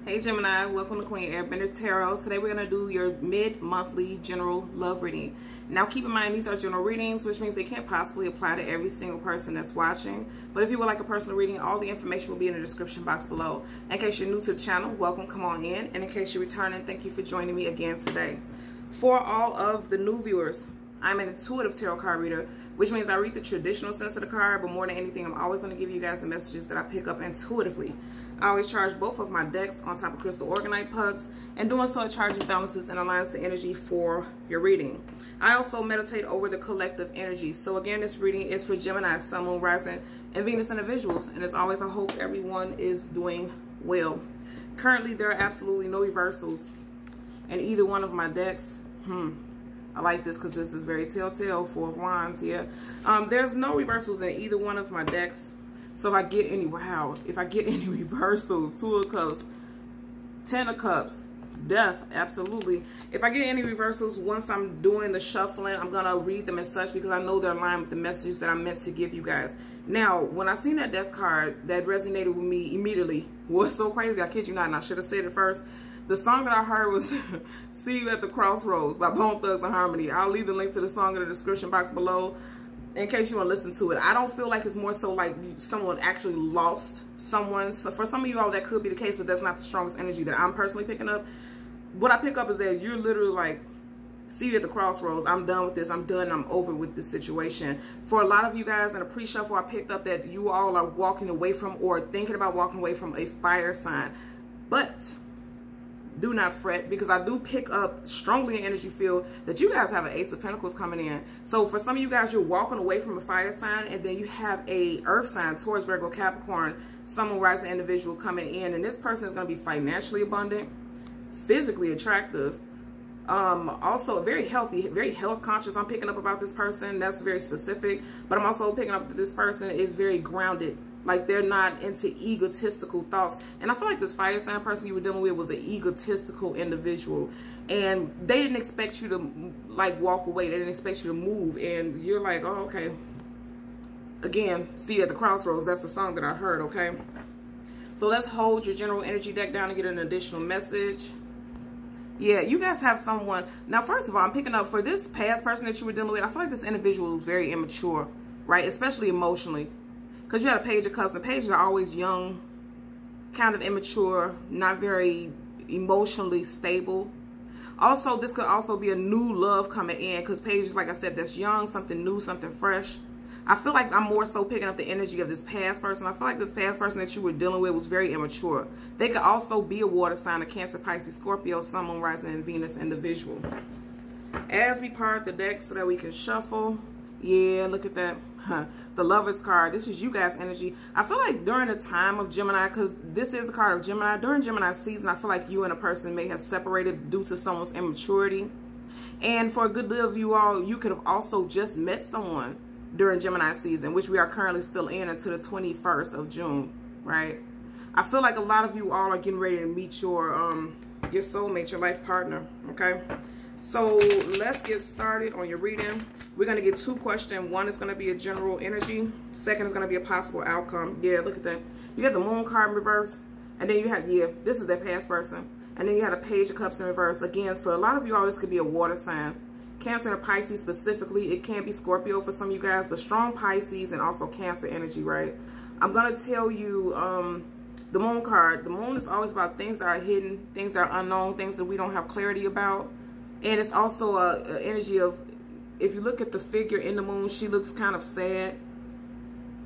Hey Gemini, welcome to Queen Airbender Tarot. Today we're going to do your mid-monthly general love reading. Now keep in mind these are general readings, which means they can't possibly apply to every single person that's watching. But if you would like a personal reading, all the information will be in the description box below. In case you're new to the channel, welcome, come on in. And in case you're returning, thank you for joining me again today. For all of the new viewers, I'm an intuitive tarot card reader, which means I read the traditional sense of the card, but more than anything, I'm always going to give you guys the messages that I pick up intuitively. I always charge both of my decks on top of crystal organite pucks, and doing so it charges, balances, and aligns the energy for your reading. I also meditate over the collective energy. So again, this reading is for Gemini, Sun, Moon, Rising, and Venus individuals, and as always, I hope everyone is doing well. Currently, there are absolutely no reversals in either one of my decks. I like this because this is very telltale. Four of Wands here. There's no reversals in either one of my decks. So if I get any, if I get any reversals, Two of Cups, Ten of Cups, Death, absolutely. If I get any reversals, once I'm doing the shuffling, I'm going to read them as such because I know they're aligned with the messages that I'm meant to give you guys. Now, when I seen that Death card, that resonated with me immediately. What's so crazy, I kid you not, and I should have said it first. The song that I heard was See You at the Crossroads by Bone Thugs and Harmony. I'll leave the link to the song in the description box below in case you want to listen to it. I don't feel like it's more so like someone actually lost someone. So for some of you all, that could be the case, but that's not the strongest energy that I'm personally picking up. What I pick up is that you're literally like, see you at the crossroads. I'm done with this. I'm done. I'm over with this situation. For a lot of you guys in a pre-shuffle, I picked up that you all are walking away from or thinking about walking away from a fire sign. But do not fret, because I do pick up strongly in energy field that you guys have an Ace of Pentacles coming in. So for some of you guys, you're walking away from a fire sign, and then you have a earth sign, Taurus, Virgo, Capricorn, Sun, Moon, Rising individual coming in, and this person is going to be financially abundant, physically attractive, also very healthy, very health conscious. I'm picking up about this person. That's very specific, but I'm also picking up that this person is very grounded. Like, they're not into egotistical thoughts. And I feel like this fire sign person you were dealing with was an egotistical individual. And they didn't expect you to, like, walk away. They didn't expect you to move. And you're like, oh, okay. Again, see you at the crossroads. That's the song that I heard, okay? So let's hold your general energy deck down and get an additional message. Yeah, you guys have someone. Now, first of all, I'm picking up for this past person that you were dealing with. I feel like this individual is very immature, right? Especially emotionally. Because you had a Page of Cups, and pages are always young, kind of immature, not very emotionally stable. Also, this could also be a new love coming in, because pages, like I said, that's young, something new, something fresh. I feel like I'm more so picking up the energy of this past person. I feel like this past person that you were dealing with was very immature. They could also be a water sign, a Cancer, Pisces, Scorpio, Sun, Moon, Rising, and Venus individual. As we part the deck so that we can shuffle. Yeah, look at that. The Lovers card. This is you guys' energy. I feel like during the time of Gemini, because this is the card of Gemini, during Gemini season, I feel like you and a person may have separated due to someone's immaturity. And for a good deal of you all, you could have also just met someone during Gemini season, which we are currently still in until the 21st of June, right? I feel like a lot of you all are getting ready to meet your soulmate, your life partner, okay? So let's get started on your reading. We're going to get two questions. One is going to be a general energy. Second is going to be a possible outcome. Yeah, look at that. You have the Moon card in reverse. And then you have, yeah, this is that past person. And then you had a Page of Cups in reverse. Again, for a lot of you all, this could be a water sign. Cancer and Pisces specifically. It can be Scorpio for some of you guys, but strong Pisces and also Cancer energy, right? I'm going to tell you the Moon card. The Moon is always about things that are hidden, things that are unknown, things that we don't have clarity about. And it's also an energy of, if you look at the figure in the Moon, she looks kind of sad.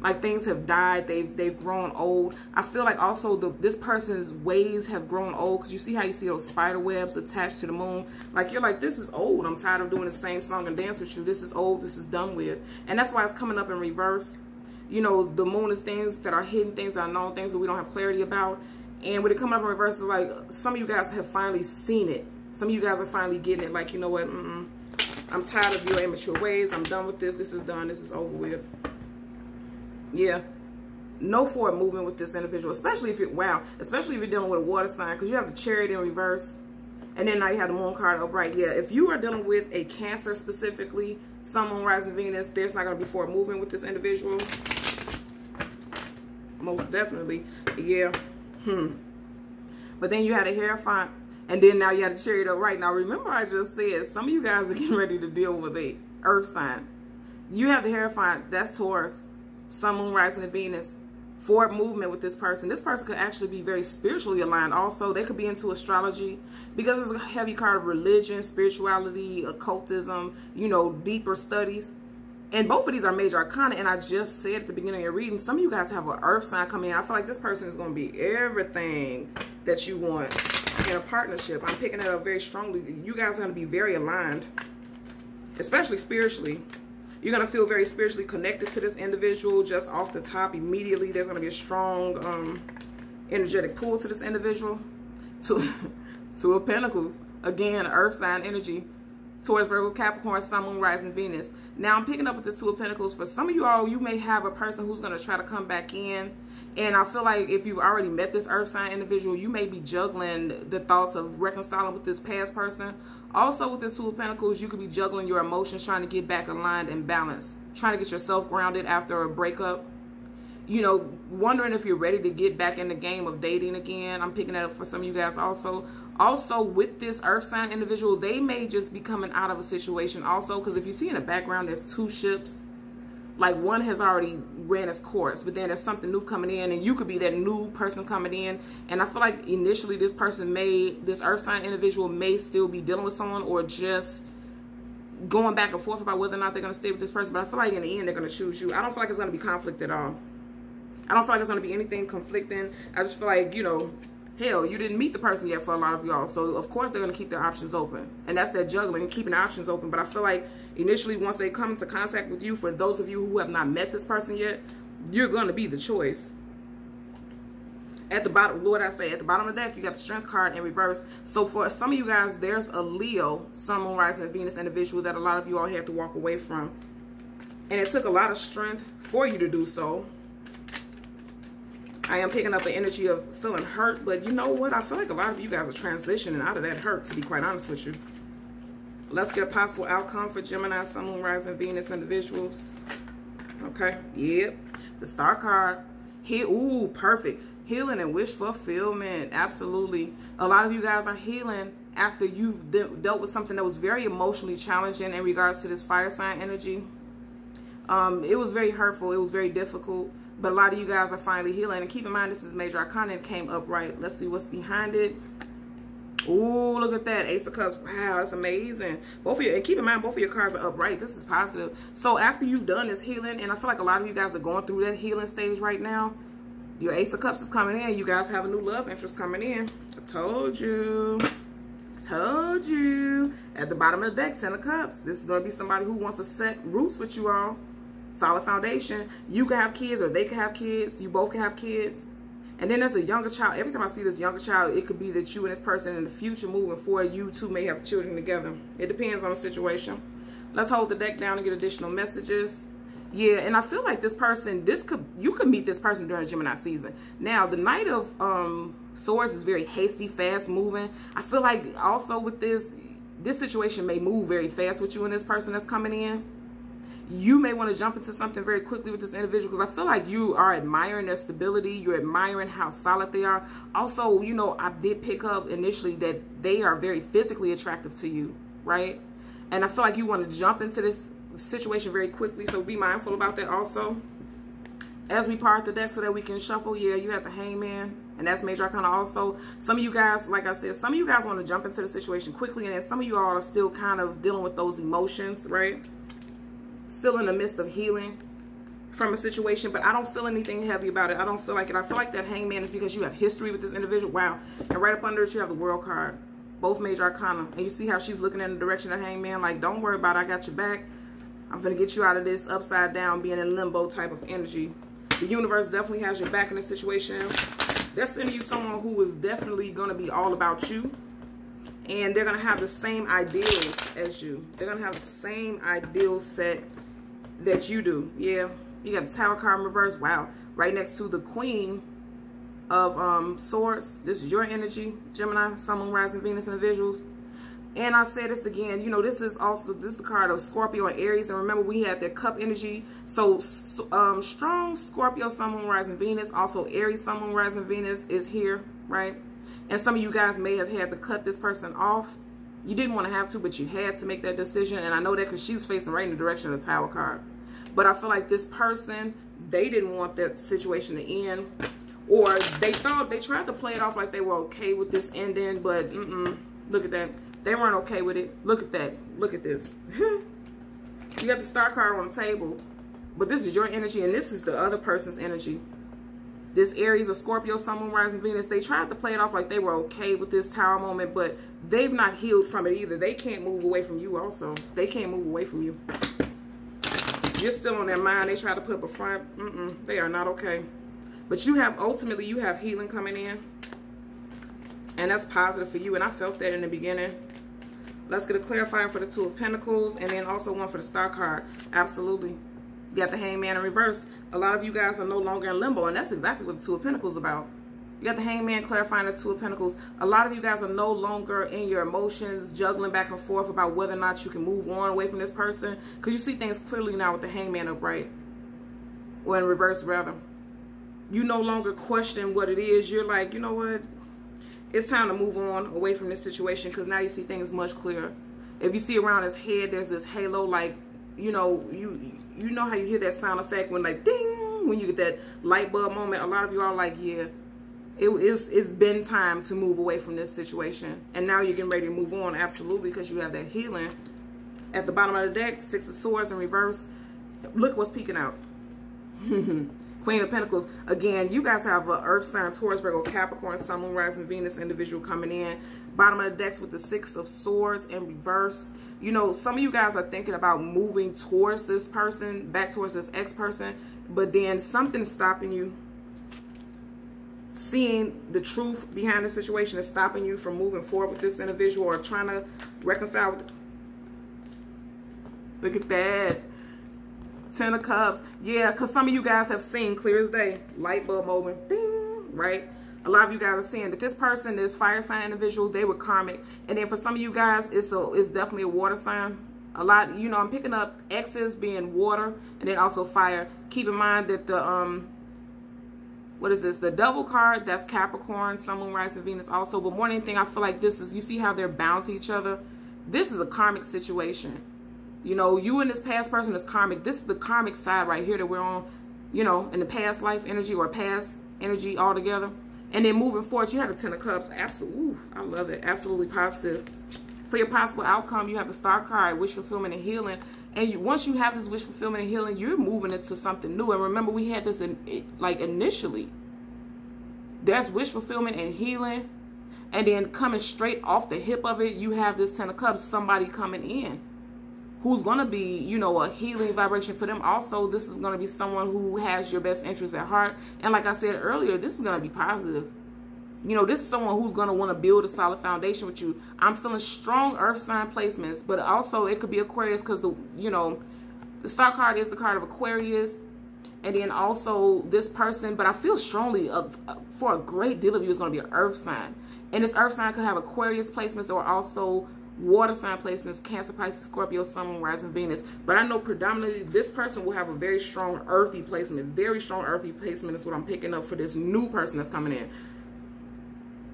Like things have died. They've grown old. I feel like also this person's ways have grown old, because you see how you see those spider webs attached to the Moon. Like, you're like, this is old. I'm tired of doing the same song and dance with you. This is old. This is done with. And that's why it's coming up in reverse. You know, the Moon is things that are hidden, things that are known, things that we don't have clarity about. And when it comes up in reverse, it's like some of you guys have finally seen it. Some of you guys are finally getting it. Like, you know what? I'm tired of your immature ways. I'm done with this. This is done. This is over with. Yeah. No forward movement with this individual, especially if you're, especially if you're dealing with a water sign, because you have the Chariot in reverse. And then now you have the Moon card upright. Yeah, if you are dealing with a Cancer specifically, Sun, Moon, Rising, Venus, there's not going to be forward movement with this individual. Most definitely. Yeah. But then you had a Hierophant, and then now you had the Chariot upright. Now remember, I just said some of you guys are getting ready to deal with a earth sign. You have the Hierophant, that's Taurus, Sun, Moon, Rising, and Venus. Forward movement with this person. This person could actually be very spiritually aligned also. They could be into astrology because it's a heavy card of religion, spirituality, occultism, you know, deeper studies. And both of these are major arcana. And I just said at the beginning of your reading, some of you guys have an earth sign coming in. I feel like this person is going to be everything that you want in a partnership. I'm picking it up very strongly. You guys are going to be very aligned, especially spiritually. You're going to feel very spiritually connected to this individual just off the top. Immediately, there's going to be a strong energetic pull to this individual. Two of Pentacles. Again, earth sign energy. Taurus, Virgo, Capricorn, Sun, Moon, Rising, Venus. Now, I'm picking up with the Two of Pentacles. For some of you all, you may have a person who's going to try to come back in. And I feel like if you've already met this earth sign individual, you may be juggling the thoughts of reconciling with this past person. Also, with this Two of Pentacles, you could be juggling your emotions, trying to get back aligned and balanced, trying to get yourself grounded after a breakup. You know, wondering if you're ready to get back in the game of dating again. I'm picking that up for some of you guys also. Also, with this earth sign individual, they may just be coming out of a situation also, because if you see in the background, there's two ships. Like one has already ran its course, but then there's something new coming in, and you could be that new person coming in. And I feel like initially this person this earth sign individual may still be dealing with someone, or just going back and forth about whether or not they're going to stay with this person. But I feel like in the end, they're going to choose you. I don't feel like it's going to be conflict at all. I don't feel like it's going to be anything conflicting. I just feel like, you know, hell, you didn't meet the person yet for a lot of y'all. So, of course, they're going to keep their options open. And that's that juggling, keeping their options open. But I feel like initially, once they come into contact with you, for those of you who have not met this person yet, you're going to be the choice. At the bottom, Lord, I say, at the bottom of the deck, you got the Strength card in reverse. So for some of you guys, there's a Leo, Sun, Moon, Rising, and Venus individual that a lot of you all had to walk away from. And it took a lot of strength for you to do so. I am picking up an energy of feeling hurt, but you know what? I feel like a lot of you guys are transitioning out of that hurt, to be quite honest with you. Let's get a possible outcome for Gemini, Sun, Moon, Rising, Venus individuals. Okay. Yep. The Star card. Ooh, perfect. Healing and wish fulfillment. Absolutely. A lot of you guys are healing after you've dealt with something that was very emotionally challenging in regards to this fire sign energy. It was very hurtful. It was very difficult. But a lot of you guys are finally healing. And keep in mind, this is major arcana and came upright. Let's see what's behind it. Ooh, look at that. Ace of Cups. Wow, that's amazing. Both of you, and keep in mind, both of your cards are upright. This is positive. So after you've done this healing, and I feel like a lot of you guys are going through that healing stage right now, your Ace of Cups is coming in. You guys have a new love interest coming in. I told you. Told you. At the bottom of the deck, 10 of Cups. This is going to be somebody who wants to set roots with you all. Solid foundation. You can have kids, or they can have kids. You both can have kids. And then there's a younger child. Every time I see this younger child, it could be that you and this person in the future moving forward, you two may have children together. It depends on the situation. Let's hold the deck down and get additional messages. Yeah, and I feel like this person, you could meet this person during Gemini season. Now, the Knight of Swords is very hasty, fast moving. I feel like also with this situation may move very fast with you and this person that's coming in. You may want to jump into something very quickly with this individual, because I feel like you are admiring their stability. You're admiring how solid they are. Also, you know, I did pick up initially that they are very physically attractive to you, right? And I feel like you want to jump into this situation very quickly, so be mindful about that also. As we part the deck so that we can shuffle, yeah, you have the Hangman, and that's major arcana also. Some of you guys, like I said, some of you guys want to jump into the situation quickly, and then some of you all are still kind of dealing with those emotions, right? Still in the midst of healing from a situation, but I don't feel anything heavy about it. I don't feel like it. I feel like that Hangman is because you have history with this individual. Wow. And right up under it, you have the World card. Both major arcana. And you see how she's looking in the direction of Hangman, like, don't worry about it. I got your back. I'm going to get you out of this upside down, being in limbo type of energy. The universe definitely has your back in this situation. They're sending you someone who is definitely going to be all about you. And they're going to have the same ideals as you. They're going to have the same ideal set that you do. Yeah. You got the Tower card in reverse. Wow. Right next to the Queen of Swords. This is your energy, Gemini, Sun, Moon, Rising, Venus individuals. And I say this again, you know, this is the card of Scorpio and Aries. And remember, we had the Cup energy. So strong Scorpio, Sun, Moon, Rising, Venus. Also Aries, Sun, Moon, Rising, Venus is here, right? And some of you guys may have had to cut this person off. You didn't want to have to, but you had to make that decision. And I know that because she's facing right in the direction of the Tower card. But I feel like this person, they didn't want that situation to end. Or they tried to play it off like they were okay with this ending. But look at that. They weren't okay with it. Look at that. Look at this. You got the Star card on the table. But this is your energy and this is the other person's energy. This Aries or Scorpio, Sun, Moon, Rising, Venus, they tried to play it off like they were okay with this Tower moment, but they've not healed from it either. They can't move away from you also. They can't move away from you. You're still on their mind. They try to put up a front. They are not okay. But you have, ultimately, you have healing coming in. And that's positive for you. And I felt that in the beginning. Let's get a clarifier for the Two of Pentacles. And then also one for the Star card. Absolutely. You got the Hangman in reverse. A lot of you guys are no longer in limbo, and that's exactly what the Two of Pentacles is about. You got the Hangman clarifying the Two of Pentacles. A lot of you guys are no longer in your emotions, juggling back and forth about whether or not you can move on away from this person, because you see things clearly now with the Hangman upright, or in reverse rather. You no longer question what it is. You're like, you know what? It's time to move on away from this situation, because now you see things much clearer. If you see around his head, there's this halo, like, you know, you know how you hear that sound effect when like ding, when you get that light bulb moment. A lot of you are like, yeah, it's been time to move away from this situation, and now you're getting ready to move on. Absolutely, because you have that healing. At the bottom of the deck, Six of Swords in reverse. Look what's peeking out. Queen of Pentacles. Again, you guys have a Earth sign, Taurus, Virgo, Capricorn, Sun, Moon, Rising, Venus individual coming in. Bottom of the decks with the Six of Swords in reverse. You know, some of you guys are thinking about moving towards this person, back towards this ex-person, but then something's stopping you. Seeing the truth behind the situation is stopping you from moving forward with this individual or trying to reconcile with. Look at that. Ten of Cups. Yeah, because some of you guys have seen clear as day. Light bulb moment. Ding. Right? A lot of you guys are seeing that this person, this fire sign individual, they were karmic. And then for some of you guys, it's definitely a water sign. A lot, you know, I'm picking up X's being water and then also fire. Keep in mind that the, what is this? The Devil card, that's Capricorn, Sun, Moon, Rising, Venus also. But more than anything, I feel like this is, you see how they're bound to each other? This is a karmic situation. You know, you and this past person is karmic. This is the karmic side right here that we're on, you know, in the past life energy or past energy altogether. And then moving forward, you have the Ten of Cups. Absolutely. I love it. Absolutely positive. For your possible outcome, you have the Star card, wish fulfillment and healing. And once you have this wish fulfillment and healing, you're moving into something new. And remember, we had this like initially. There's wish fulfillment and healing. And then coming straight off the hip of it, you have this Ten of Cups, somebody coming in who's going to be, you know, a healing vibration for them. Also, this is going to be someone who has your best interest at heart. And like I said earlier, this is going to be positive. You know, this is someone who's going to want to build a solid foundation with you. I'm feeling strong earth sign placements, but also it could be Aquarius because, you know, the Star card is the card of Aquarius. And then also this person, but I feel strongly for a great deal of you, it's going to be an earth sign. And this earth sign could have Aquarius placements or also water sign placements, Cancer, Pisces, Scorpio, Sun, Moon, Rising, Venus. But I know predominantly this person will have a very strong earthy placement. Very strong earthy placement is what I'm picking up for this new person that's coming in.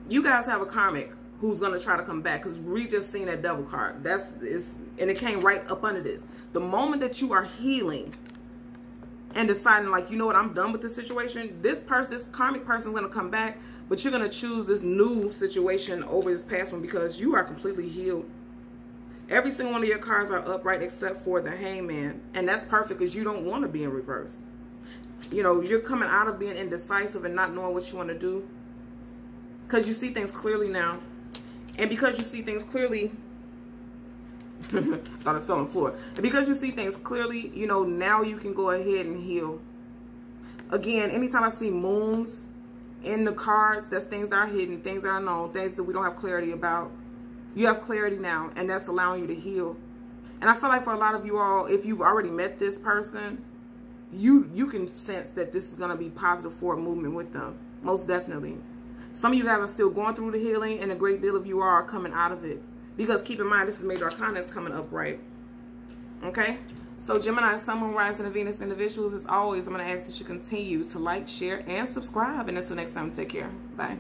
You guys have a karmic who's going to try to come back because we just seen that Devil card. And it came right up under this. The moment that you are healing and deciding like, you know what, I'm done with this situation, this karmic person is going to come back. But you're going to choose this new situation over this past one because you are completely healed. Every single one of your cards are upright except for the Hangman. And that's perfect because you don't want to be in reverse. You know, you're coming out of being indecisive and not knowing what you want to do. Because you see things clearly now. And because you see things clearly, thought it fell on the floor. And because you see things clearly, you know, now you can go ahead and heal. Again, anytime I see moons in the cards, that's things that are hidden, things that are known, things that we don't have clarity about. You have clarity now, and that's allowing you to heal. And I feel like for a lot of you all, if you've already met this person, you can sense that this is going to be positive forward movement with them. Most definitely. Some of you guys are still going through the healing, and a great deal of you are coming out of it. Because keep in mind, this is Major Arcana that's coming up, right? Okay? So Gemini, Sun, Moon, Rising, and Venus individuals, as always, I'm going to ask that you continue to like, share, and subscribe. And until next time, take care. Bye.